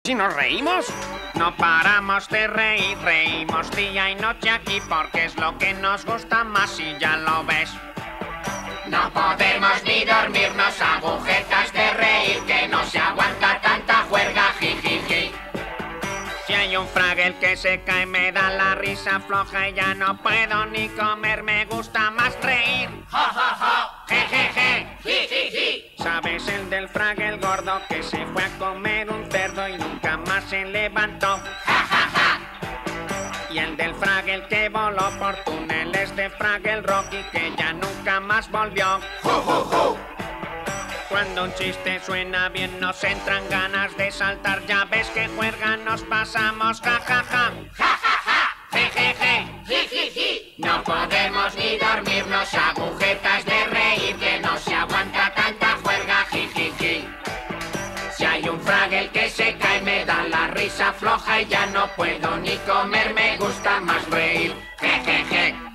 Si nos reímos, no paramos de reír, reímos día y noche aquí porque es lo que nos gusta más y ya lo ves. No podemos ni dormirnos, agujetas de reír, que no se aguanta tanta juerga, jijiji. Si hay un Fraggle que se cae me da la risa floja y ya no puedo ni comer, me gusta más reír. Ja, ja, ja, jejeje, jijiji. ¿Sabes el del Fraggle gordo que se fue a comer un cerdo y nunca más se levantó? Ja, ja, ja. Y el del Fraggle que voló por túneles de Fraggle Rocky que ya nunca más volvió. ¡Ju, ju, ju! Cuando un chiste suena bien nos entran ganas de saltar. Ya ves que juerga nos pasamos, ja, ja, ja. Ja, ja, ja, jejeje, jijiji. No podemos ni dormirnos, agujetas de reír, que no se aguanta tanta juerga, jijiji. Si hay un Fraggle que se cae me da la risa floja y ya no puedo ni comer, me gusta más reír, jejeje.